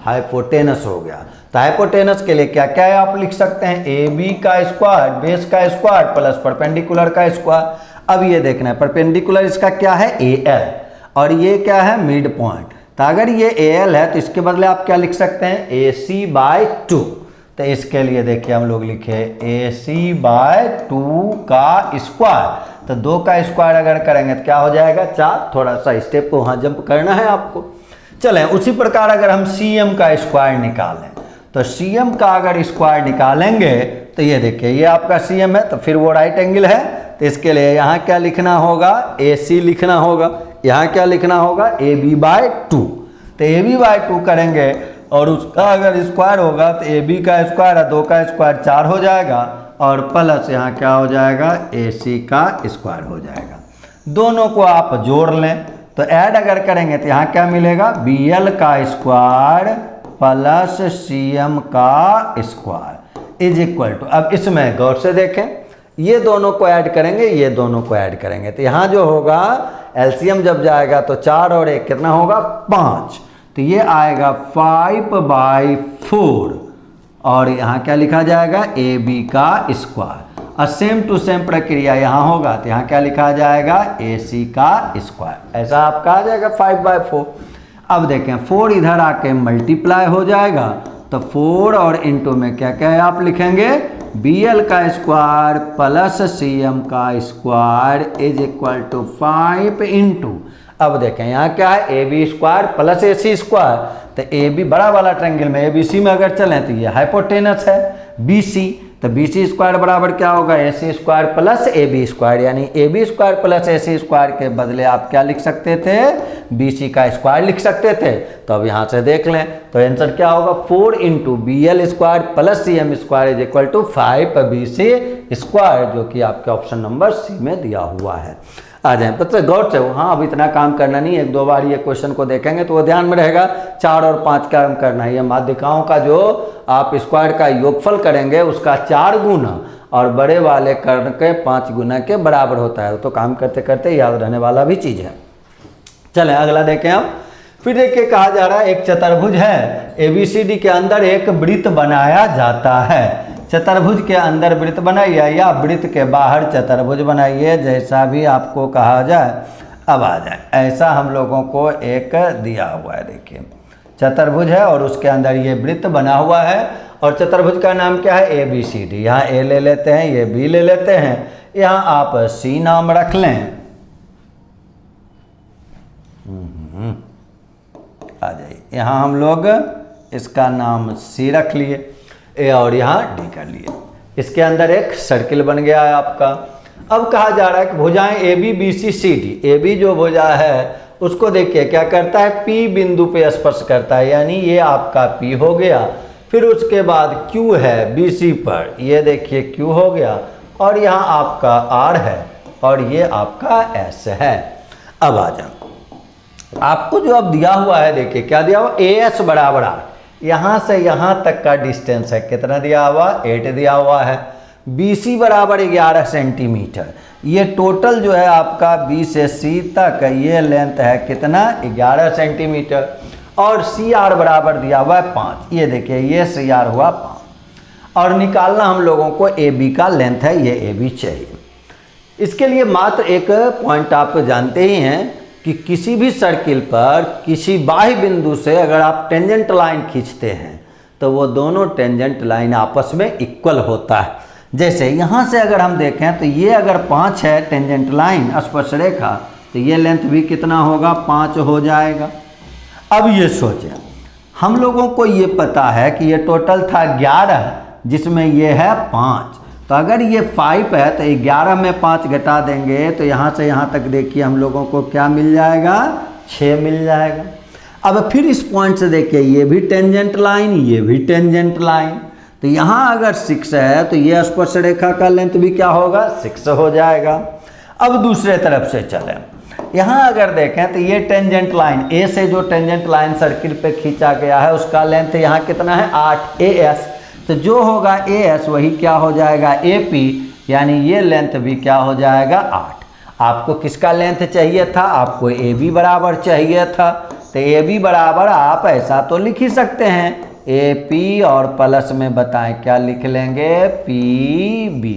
हाइपोटेनस हो गया। तो हाइपोटेनस के लिए क्या क्या है आप लिख सकते हैं ए बी का स्क्वायर बेस का स्क्वायर प्लस परपेंडिकुलर का स्क्वायर। अब ये देखना है परपेंडिकुलर इसका क्या है ए एल और ये क्या है मिड पॉइंट। तो अगर ये ए एल है तो इसके बदले आप क्या लिख सकते हैं ए सी बाय 2। तो इसके लिए देखिए हम लोग लिखे ए सी बाय 2 का स्क्वायर। तो 2 का स्क्वायर अगर करेंगे तो क्या हो जाएगा 4। थोड़ा सा स्टेप को वहाँ जंप करना है आपको। चलें उसी प्रकार अगर हम सी एम का स्क्वायर निकालें तो सी एम का अगर स्क्वायर निकालेंगे तो ये देखिए ये आपका सी एम है तो फिर वो राइट एंगल है। तो इसके लिए यहाँ क्या लिखना होगा ए सी लिखना होगा, यहाँ क्या लिखना होगा ए बी बाय 2। तो ए बी बाय 2 करेंगे और उसका अगर स्क्वायर होगा तो ए बी का स्क्वायर है 2 का स्क्वायर 4 हो जाएगा और प्लस यहाँ क्या हो जाएगा ए सी का स्क्वायर हो जाएगा। दोनों को आप जोड़ लें तो ऐड अगर करेंगे तो यहाँ क्या मिलेगा बी एल का स्क्वायर प्लस सी एम का स्क्वायर इज इक्वल टू, अब इसमें गौर से देखें ये दोनों को ऐड करेंगे ये दोनों को ऐड करेंगे तो यहाँ जो होगा एलसीएम जब जाएगा तो 4 और 1 कितना होगा 5। तो ये आएगा 5/4 और यहाँ क्या लिखा जाएगा ए बी का स्क्वायर और सेम टू सेम प्रक्रिया यहाँ होगा तो यहाँ क्या लिखा जाएगा ए सी का स्क्वायर। ऐसा आपका आ जाएगा 5/4। अब देखें 4 इधर आके मल्टीप्लाई हो जाएगा तो 4 और इंटू में क्या क्या है आप लिखेंगे बी एल का स्क्वायर प्लस सी एम का square is equal to 5 into, अब देखें यहाँ क्या है A B square plus A C square. तो ए बी बड़ा वाला ट्रायंगल में ए बी सी में अगर चलें तो ये हाइपोटेनस है बी सी। तो बी सी स्क्वायर बराबर क्या होगा A C square plus A B square, यानी A B square plus A C square के बदले आप क्या लिख सकते थे बी सी का स्क्वायर लिख सकते थे। तो अब यहाँ से देख लें तो आंसर क्या होगा 4 into B L square plus C M square is equal to 5 B C square, जो कि आपके ऑप्शन नंबर सी में दिया हुआ है। आ जाए पता गौर से, हाँ अब इतना काम करना नहीं, 1-2 बार ये क्वेश्चन को देखेंगे तो वो ध्यान में रहेगा। 4 और 5 का काम करना है, ये माध्यिकाओं का जो आप स्क्वायर का योगफल करेंगे उसका 4 गुना और बड़े वाले कर्ण के 5 गुना के बराबर होता है। तो काम करते करते याद रहने वाला भी चीज़ है। चलें अगला देखें आप। फिर देखिए कहा जा रहा है एक चतुर्भुज है ABCD के अंदर एक वृत्त बनाया जाता है। चतुर्भुज के अंदर वृत्त बनाइए या वृत्त के बाहर चतुर्भुज बनाइए, जैसा भी आपको कहा जाए। अब आ जाए ऐसा हम लोगों को एक दिया हुआ है, देखिए चतुर्भुज है और उसके अंदर ये वृत्त बना हुआ है और चतुर्भुज का नाम क्या है ABCD। यहाँ ए ले लेते हैं, ये बी ले लेते हैं, यहाँ आप सी नाम रख लें। आ जाइए यहाँ हम लोग इसका नाम सी रख लिए, ए और यहाँ डी कर लिए। इसके अंदर एक सर्किल बन गया है आपका। अब कहा जा रहा है कि भुजाएं A B B C C D, A B जो भुजा है उसको देखिए क्या करता है पी बिंदु पे स्पर्श करता है, यानी ये आपका पी हो गया। फिर उसके बाद क्यू है बी सी पर, ये देखिए क्यू हो गया और यहाँ आपका आर है और ये आपका एस है। अब आ जाओ आपको जो अब दिया हुआ है, देखिए क्या दिया हुआ ए एस बराबर आर, यहाँ से यहाँ तक का डिस्टेंस है कितना दिया हुआ 8 दिया हुआ है। बी सी बराबर 11 सेंटीमीटर, ये टोटल जो है आपका बी से सी तक ये लेंथ है कितना 11 सेंटीमीटर और सी आर बराबर दिया हुआ है 5। ये देखिए ये सी आर हुआ 5 और निकालना हम लोगों को ए बी का लेंथ है, ये ए बी चाहिए। इसके लिए मात्र एक पॉइंट आप जानते ही हैं कि किसी भी सर्किल पर किसी बाह्य बिंदु से अगर आप टेंजेंट लाइन खींचते हैं तो वो दोनों टेंजेंट लाइन आपस में इक्वल होता है। जैसे यहाँ से अगर हम देखें तो ये अगर 5 है टेंजेंट लाइन स्पर्श रेखा, तो ये लेंथ भी कितना होगा 5 हो जाएगा। अब ये सोचें, हम लोगों को ये पता है कि ये टोटल था 11 जिसमें ये है 5, तो अगर ये 5 है तो 11 में 5 घटा देंगे तो यहाँ से यहाँ तक देखिए हम लोगों को क्या मिल जाएगा 6 मिल जाएगा। अब फिर इस पॉइंट से देखिए ये भी टेंजेंट लाइन, ये भी टेंजेंट लाइन, तो यहाँ अगर 6 है तो ये स्पर्श रेखा का लेंथ भी क्या होगा 6 हो जाएगा। अब दूसरे तरफ से चलें, यहाँ अगर देखें तो ये टेंजेंट लाइन ए से जो टेंजेंट लाइन सर्किल पे खींचा गया है उसका लेंथ यहाँ कितना है 8 AS, तो जो होगा AS वही क्या हो जाएगा AP, यानी ये लेंथ भी क्या हो जाएगा 8। आपको किसका लेंथ चाहिए था, आपको AB बराबर चाहिए था, तो AB बराबर आप ऐसा तो लिख ही सकते हैं AP और प्लस में बताएं क्या लिख लेंगे PB।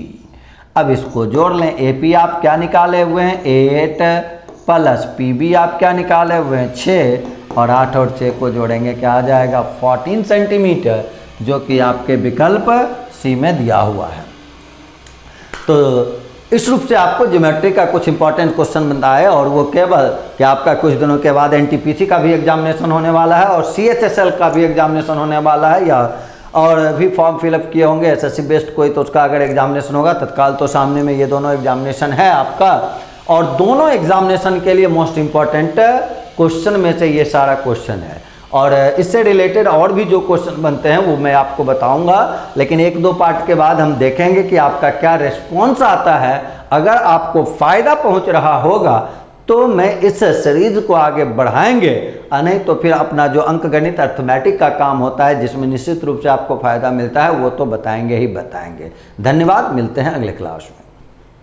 अब इसको जोड़ लें, AP आप क्या निकाले हुए हैं 8 प्लस PB आप क्या निकाले हुए हैं 6 और 8 और 6 को जोड़ेंगे क्या आ जाएगा 14 सेंटीमीटर, जो कि आपके विकल्प सी में दिया हुआ है। तो इस रूप से आपको ज्योमेट्री का कुछ इंपॉर्टेंट क्वेश्चन बनता है और वो केवल कि आपका कुछ दिनों के बाद NTPC का भी एग्जामिनेशन होने वाला है और CHSL का भी एग्जामिनेशन होने वाला है, या और भी फॉर्म फिलअप किए होंगे SSC बेस्ड कोई, तो उसका अगर एग्जामिनेशन होगा तत्काल तो सामने में ये दोनों एग्जामिनेशन है आपका, और दोनों एग्जामिनेशन के लिए मोस्ट इम्पॉर्टेंट क्वेश्चन में से ये सारा क्वेश्चन है। और इससे रिलेटेड और भी जो क्वेश्चन बनते हैं वो मैं आपको बताऊंगा, लेकिन 1-2 पार्ट के बाद हम देखेंगे कि आपका क्या रिस्पॉन्स आता है। अगर आपको फ़ायदा पहुंच रहा होगा तो मैं इस सीरीज को आगे बढ़ाएंगे, नहीं तो फिर अपना जो अंकगणित अर्थमेटिक का काम होता है जिसमें निश्चित रूप से आपको फ़ायदा मिलता है वो तो बताएंगे ही बताएंगे। धन्यवाद, मिलते हैं अगले क्लास में।